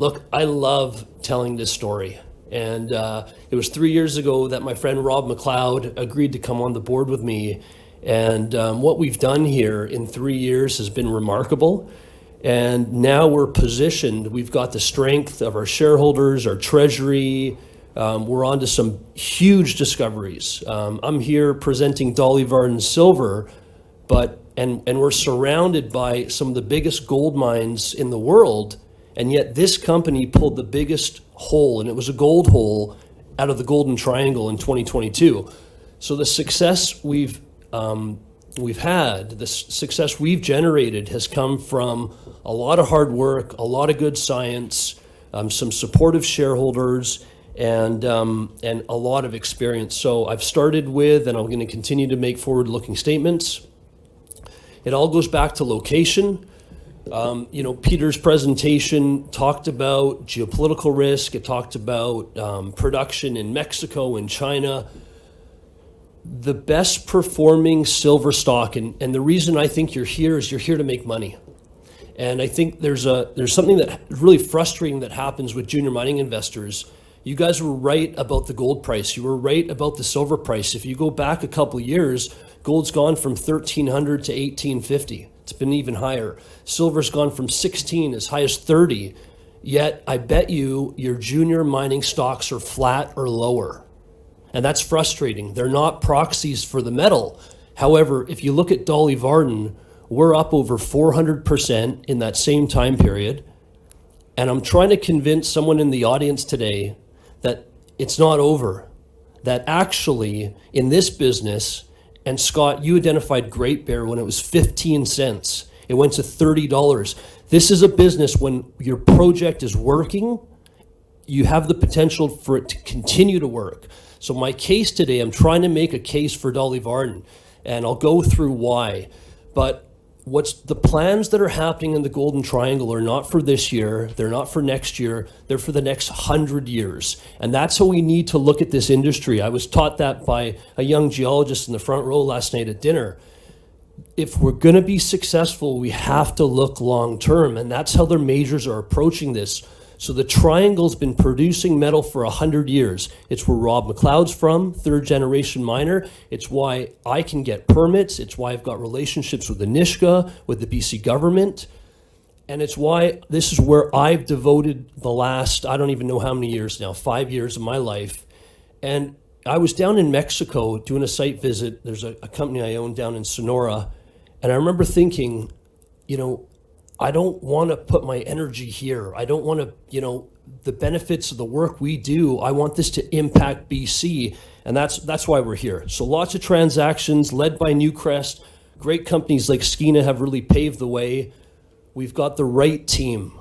Look, I love telling this story. And it was 3 years ago that my friend Rob McLeod agreed to come on the board with me. And what we've done here in 3 years has been remarkable. And now we're positioned. We've got the strength of our shareholders, our treasury. We're on to some huge discoveries. I'm here presenting Dolly Varden Silver, and we're surrounded by some of the biggest gold mines in the world. And yet this company pulled the biggest hole, and it was a gold hole, out of the Golden Triangle in 2022. So the success we've had, the success we've generated has come from a lot of hard work, a lot of good science, some supportive shareholders, and a lot of experience. So I've started with, and I'm going to continue to make forward-looking statements. It all goes back to location. Peter's presentation talked about geopolitical risk. It talked about production in Mexico and China. The best performing silver stock, and the reason I think you're here is you're here to make money. And I think there's something that really frustrating that happens with junior mining investors. You guys were right about the gold price. You were right about the silver price. If you go back a couple of years, gold's gone from 1,300 to 1,850. It's been even higher. Silver's gone from 16 as high as 30. Yet I bet you your junior mining stocks are flat or lower. And that's frustrating. They're not proxies for the metal. However, if you look at Dolly Varden, we're up over 400% in that same time period. And I'm trying to convince someone in the audience today that it's not over. That actually, in this business, and Scott, you identified Great Bear when it was 15 cents. It went to $30. This is a business when your project is working, you have the potential for it to continue to work. So my case today, I'm trying to make a case for Dolly Varden, and I'll go through why. But what's the plans that are happening in the Golden Triangle are not for this year, they're not for next year, they're for the next 100 years. And that's how we need to look at this industry. I was taught that by a young geologist in the front row last night at dinner. If we're going to be successful, we have to look long term, and that's how their majors are approaching this. So the Triangle's been producing metal for 100 years. It's where Rob McLeod's from, third generation miner. It's why I can get permits. It's why I've got relationships with the Nishka, with the BC government. And it's why this is where I've devoted the last, I don't even know how many years now, 5 years of my life. And I was down in Mexico doing a site visit. There's a company I own down in Sonora. And I remember thinking, I don't want to put my energy here. I don't want to, the benefits of the work we do, I want this to impact BC. And that's why we're here. So lots of transactions led by Newcrest. Great companies like Skeena have really paved the way. We've got the right team.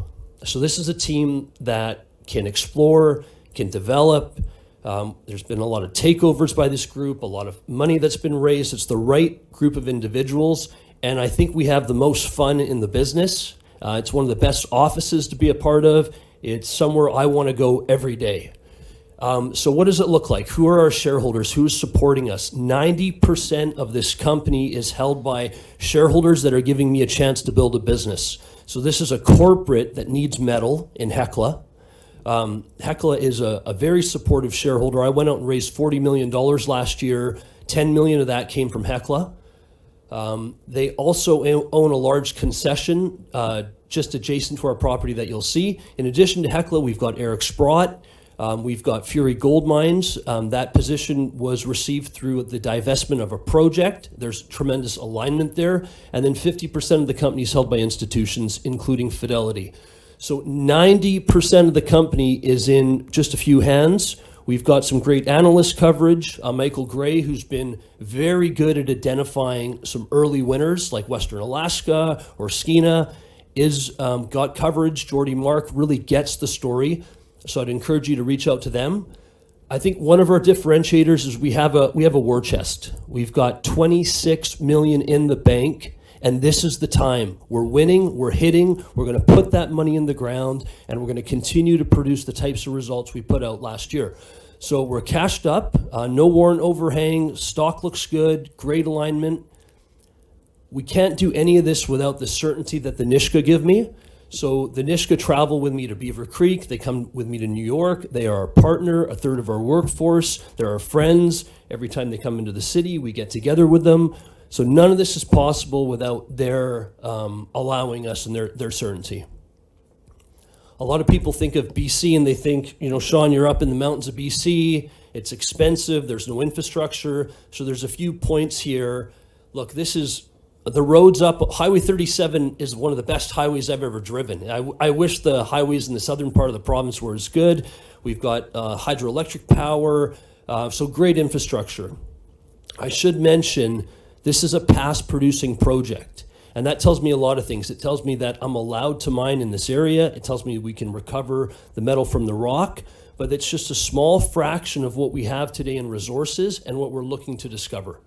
So this is a team that can explore, can develop. There's been a lot of takeovers by this group, a lot of money that's been raised. It's the right group of individuals. And I think we have the most fun in the business. It's one of the best offices to be a part of. It's somewhere I want to go every day. So what does it look like? Who are our shareholders? Who's supporting us? 90% of this company is held by shareholders that are giving me a chance to build a business. So this is a corporate that needs metal in Hecla. Hecla is a very supportive shareholder. I went out and raised $40 million last year. 10 million of that came from Hecla. They also own a large concession just adjacent to our property that you'll see. In addition to Hecla, we've got Eric Sprott. We've got Fury Gold Mines. That position was received through the divestment of a project. There's tremendous alignment there. And then 50% of the company is held by institutions, including Fidelity. So 90% of the company is in just a few hands. We've got some great analyst coverage. Michael Gray, who's been very good at identifying some early winners like Western Alaska or Skeena, is got coverage. Jordy Mark really gets the story. So I'd encourage you to reach out to them. I think one of our differentiators is we have a war chest. We've got 26 million in the bank, and this is the time. We're winning, we're hitting, we're going to put that money in the ground, and we're going to continue to produce the types of results we put out last year. So we're cashed up, no warrant overhang, stock looks good, great alignment. We can't do any of this without the certainty that the Nishka give me. So the Nishka travel with me to Beaver Creek. They come with me to New York. They are our partner, a third of our workforce. They're our friends. Every time they come into the city, we get together with them. So none of this is possible without their allowing us and their certainty. A lot of people think of BC and they think, Shawn, you're up in the mountains of BC. It's expensive. There's no infrastructure. So there's a few points here. Look, this is the roads up. Highway 37 is one of the best highways I've ever driven. I wish the highways in the southern part of the province were as good. We've got hydroelectric power, so great infrastructure. I should mention this is a past producing project. And that tells me a lot of things. It tells me that I'm allowed to mine in this area. It tells me we can recover the metal from the rock, but it's just a small fraction of what we have today in resources and what we're looking to discover.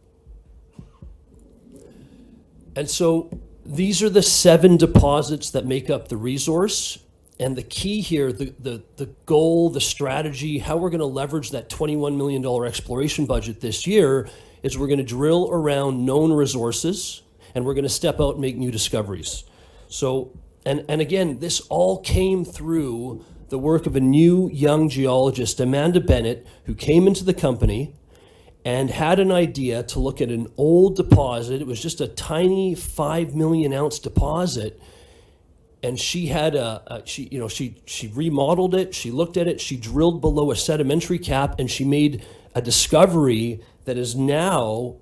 And so these are the 7 deposits that make up the resource. And the key here, the goal, the strategy, how we're going to leverage that $21 million exploration budget this year is we're going to drill around known resources, and we're going to step out and make new discoveries. So, and again, this all came through the work of a new young geologist, Amanda Bennett, who came into the company and had an idea to look at an old deposit. It was just a tiny 5 million ounce deposit. And she had she remodeled it, she looked at it, she drilled below a sedimentary cap, and she made a discovery that is now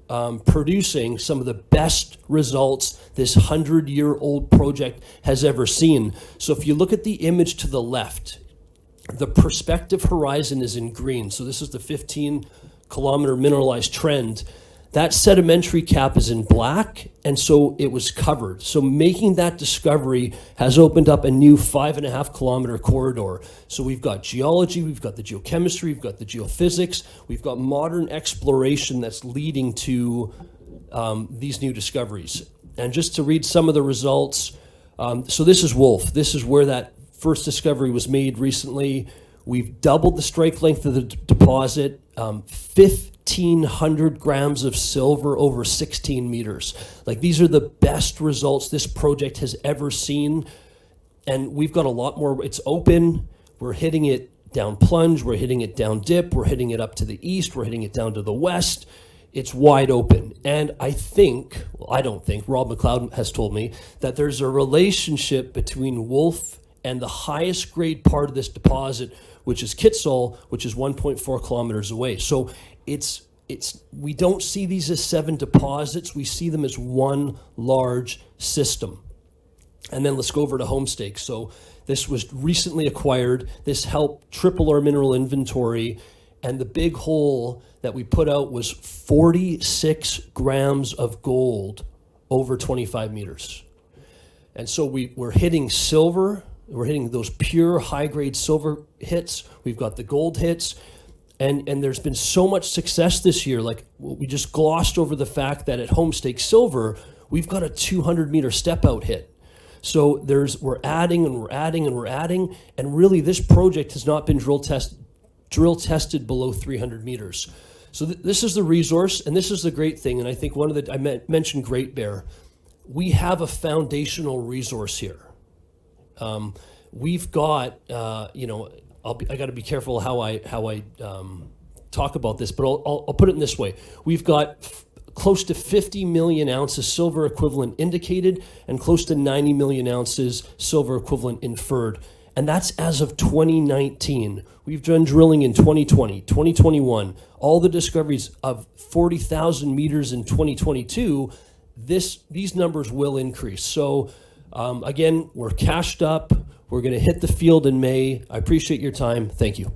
producing some of the best results this 100-year-old project has ever seen. So if you look at the image to the left, the prospective horizon is in green. So this is the 15-kilometer mineralized trend. That sedimentary cap is in black, and so it was covered. So making that discovery has opened up a new 5.5-kilometer corridor. So we've got geology, we've got the geochemistry, we've got the geophysics, we've got modern exploration that's leading to these new discoveries. And just to read some of the results, so this is Wolf. This is where that first discovery was made recently. We've doubled the strike length of the deposit, 1,500 grams of silver over 16 meters. Like, these are the best results this project has ever seen. And we've got a lot more. It's open. We're hitting it down plunge. We're hitting it down dip. We're hitting it up to the east. We're hitting it down to the west. It's wide open. And I think, well, I don't think, Rob McLeod has told me that there's a relationship between Wolf and the highest grade part of this deposit, which is Kitsault, which is 1.4 kilometers away. So we don't see these as 7 deposits. We see them as one large system. And then let's go over to Homestake. So this was recently acquired. This helped triple our mineral inventory. And the big hole that we put out was 46 grams of gold over 25 meters. And so we're hitting silver. We're hitting those pure high-grade silver hits. We've got the gold hits. And there's been so much success this year. Like, we just glossed over the fact that at Homestake Silver, we've got a 200-meter step-out hit. So we're adding and we're adding and we're adding. And really, this project has not been drill tested below 300 meters. So this is the resource, and this is the great thing. And I think I mentioned Great Bear. We have a foundational resource here. We've got, I got to be careful how I talk about this, but I'll put it in this way. We've got close to 50 million ounces silver equivalent indicated and close to 90 million ounces silver equivalent inferred. And that's as of 2019. We've done drilling in 2020, 2021, all the discoveries of 40,000 meters in 2022. These numbers will increase. So again, we're cashed up. We're going to hit the field in May. I appreciate your time. Thank you.